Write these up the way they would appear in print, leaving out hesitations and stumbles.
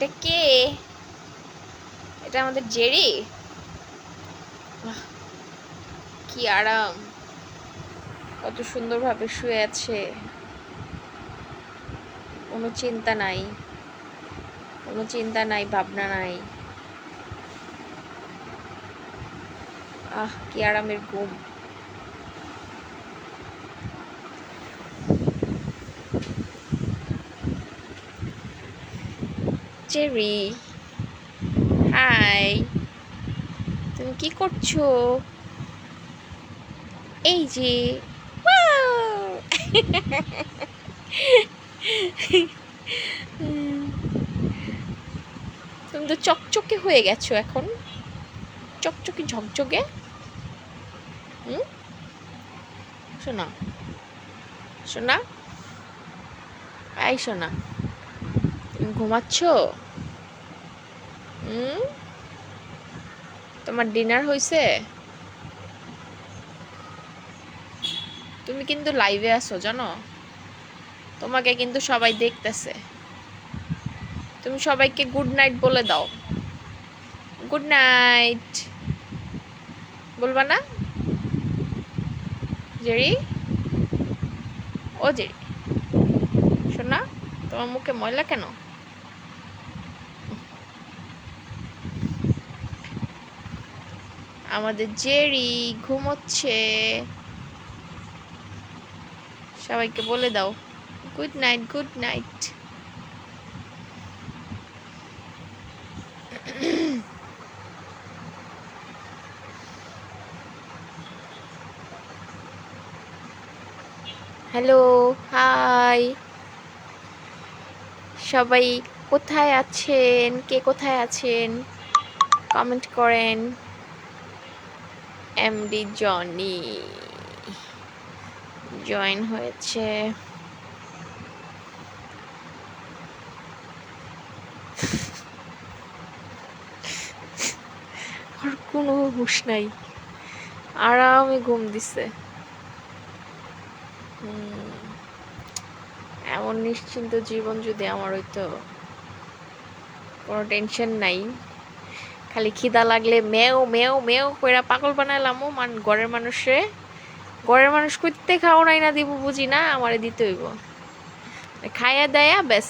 এটা কে? এটা আমাদের জেরি। কি আরাম, কত সুন্দরভাবে শুয়ে আছে, কোনো চিন্তা নাই, কোনো চিন্তা নাই, ভাবনা নাই। কি আরামের ঘুম। জেরি, হাই, তুমি কি করছো? এই যে তুমি তো চকচকে হয়ে গেছো এখন, চকচকে ঝকঝকে। শোনা, শোনা, এই শোনা, তুমি ঘুমাচ্ছ? তোমার ডিনার হয়েছে? তুমি কিন্তু লাইভে আছো জানো, তোমাকে কিন্তু সবাই দেখতেছে। তুমি সবাইকে গুড নাইট বলে দাও। গুড নাইট বলবা না? জেরি, ও জেরি, শোনা, তোমার মুখে ময়লা কেন? আমাদের জেরি ঘুমোচ্ছে, সবাইকে বলে দাও good night, good night. Hello, hi, সবাই কোথায় আছেন? কে কোথায় আছেন কমেন্ট করেন। এমডি জনি জয়েন হয়েছে। আর কোনো হুঁশ নাই, আরামে ঘুম দিছে। এমন নিশ্চিন্ত জীবন যদি আমার হইতো, কোনো টেনশন নাই, খালি খিদা লাগলে মেও মেও মেও কইরা পাগল বানাইলাম ঘরের মানুষে। ঘরের মানুষ কইতে খাও নাই না দিব বুঝি না, আমারে দিতে হইব। খাইয়া দেয়া ব্যাস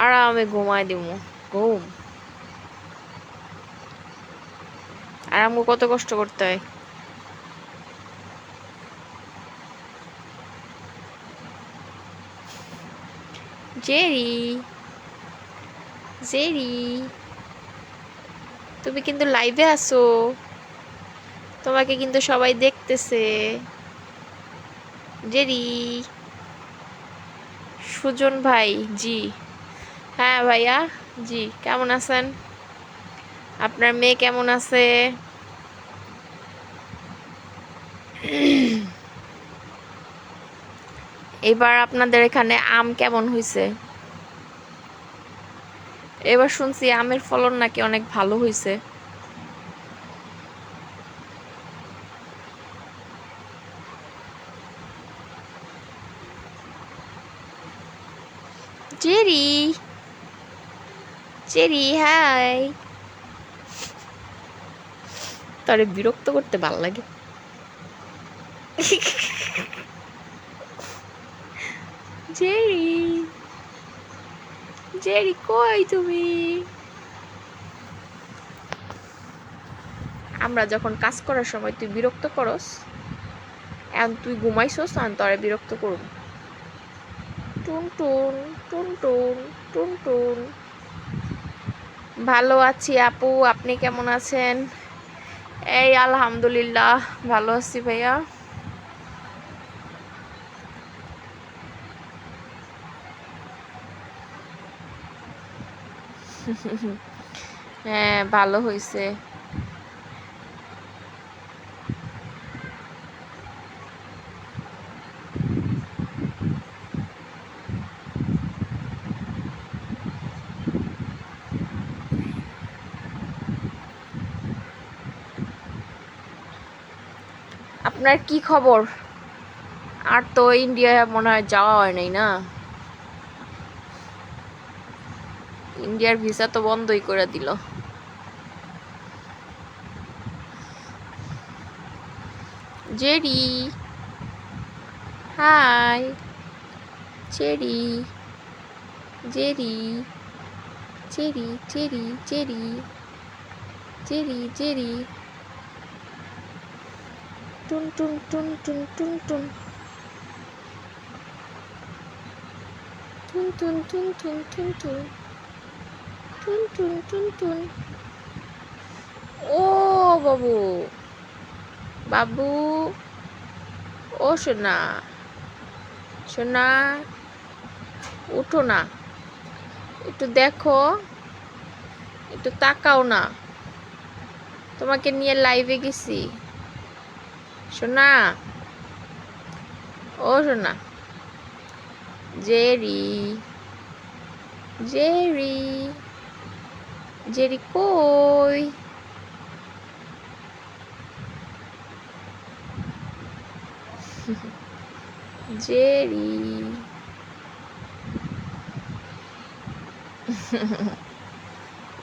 আরামে ঘুমায় দিব। ঘুম আর আমাকে কত কষ্ট করতে হয়। জেরি, জেরি, তুমি কিন্তু লাইভে আসো, তোমাকে কিন্তু সবাই দেখতেছে। জেরি, সুজন ভাই, জি হ্যাঁ ভাইয়া, জি কেমন আছেন? আপনার মেয়ে কেমন আছে? এবার আপনাদের এখানে আম কেমন হয়েছে? এবার শুনছি আমের ফলন নাকি অনেক ভালো হয়েছে। জেরি, জেরি হাই, তরে বিরক্ত করতে ভাল লাগে। জেরি, জেরি কই তুমি? আমরা যখন কাজ করার সময় তুই বিরক্ত করস, এখন তুই ঘুমাইছস, এখন তরে বিরক্ত করুন। টুন টুন, টুন টুন, টুন টুন। ভালো আছি আপু, আপনি কেমন আছেন? এই আলহামদুলিল্লাহ ভালো আছি ভাইয়া। হ্যাঁ ভালো হয়েছে। আপনার কি খবর? আর তো ইন্ডিয়া মনে হয় যাওয়া হয় নাই না? ইন্ডিয়ার ভিসা তো বন্ধই করে দিল। Jerry, hi Jerry, Jerry, Jerry, Jerry, Jerry, Jerry, Jerry, টুন টুন টুন টুন টুন টুন টুন টুন টুন টুন টুন টুন টুন টুন টুন টুন। ও বাবু, বাবু, ও সোনা, সোনা, উঠো না, একটু দেখো, একটু তাকাও না, তোমাকে নিয়ে লাইভে গেছি। সোনা, ও সোনা, জেরি, জেরি, জেরি কই? জেরি,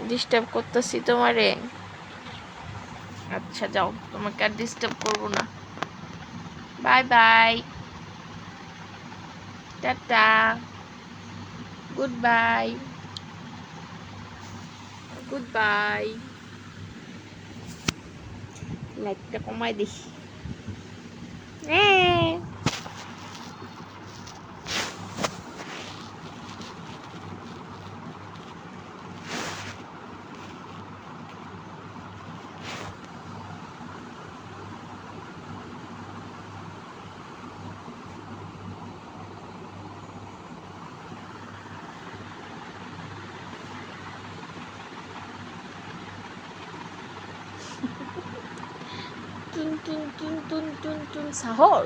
ডিস্টার্ব করতেছি তোমারে? আচ্ছা যাও, তোমাকে আর ডিস্টার্ব করবো না। Bye bye, tata, good bye, good bye. লাইটটা কমাই দেখি। টুন টুন টুন টুন টুন টুন সাহর।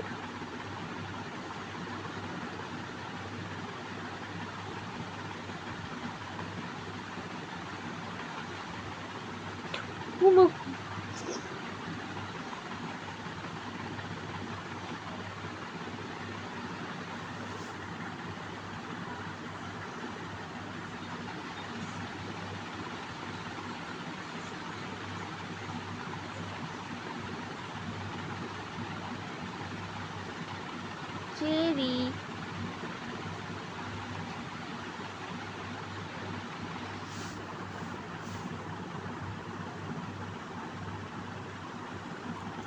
জেরি,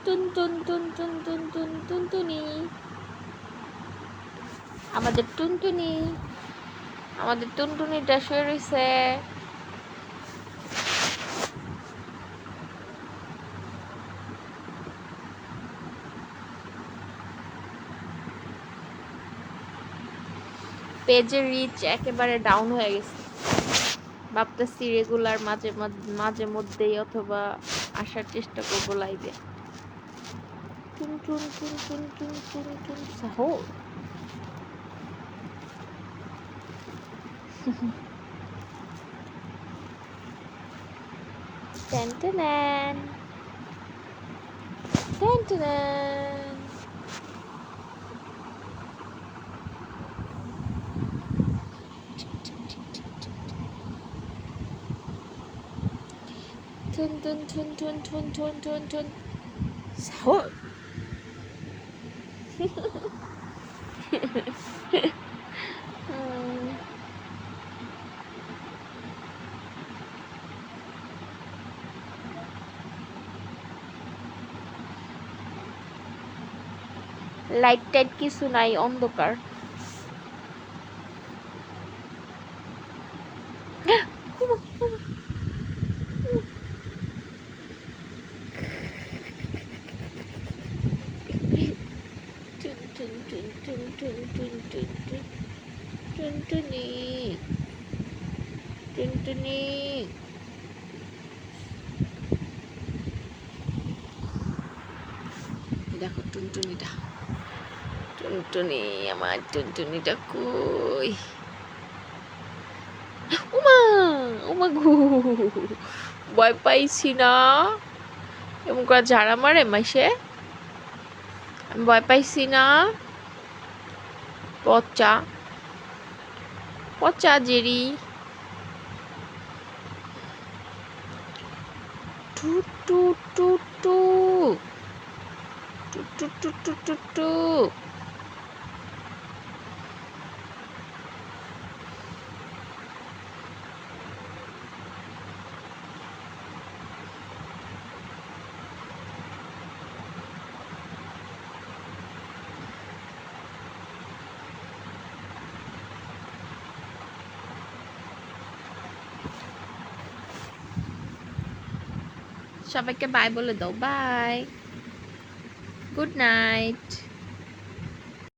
টুন টুন টুন টুন টুন টুন টুনটুনি, আমাদের টুনটুনি, আমাদের টুনটুনিটা শুয়ে রয়েছে। পেজের রিচ একেবারে ডাউন হয়ে গেছে। ভাবতেছি রেগুলার মাঝে মধ্যেই অথবা আসার চেষ্টা করবো লাইভে। টুন টুন টুন টুন টুন টুন টুন সাহর। টেন টেন টেন টেন। টুন টুন টুন টুন টুন টুন টুন টুন সাহর। লাইট টাইট কিছু নাই, অন্ধকার। টুনটুনি, টুনটুনি, দেখো টুনটুনিটা, টুনটুনি, আমার টুনটুনিটা কই? উমা, উমা গু, ভয় পাইছি না? এমন করে ঝাড়া মারে মাইসে? আমি ভয় পাইছি না? পচা, পচা জেরি, টু টু টু টু টু টু টু টু টু টু। সবাইকে বাই বলে দাও, বাই, গুড নাইট।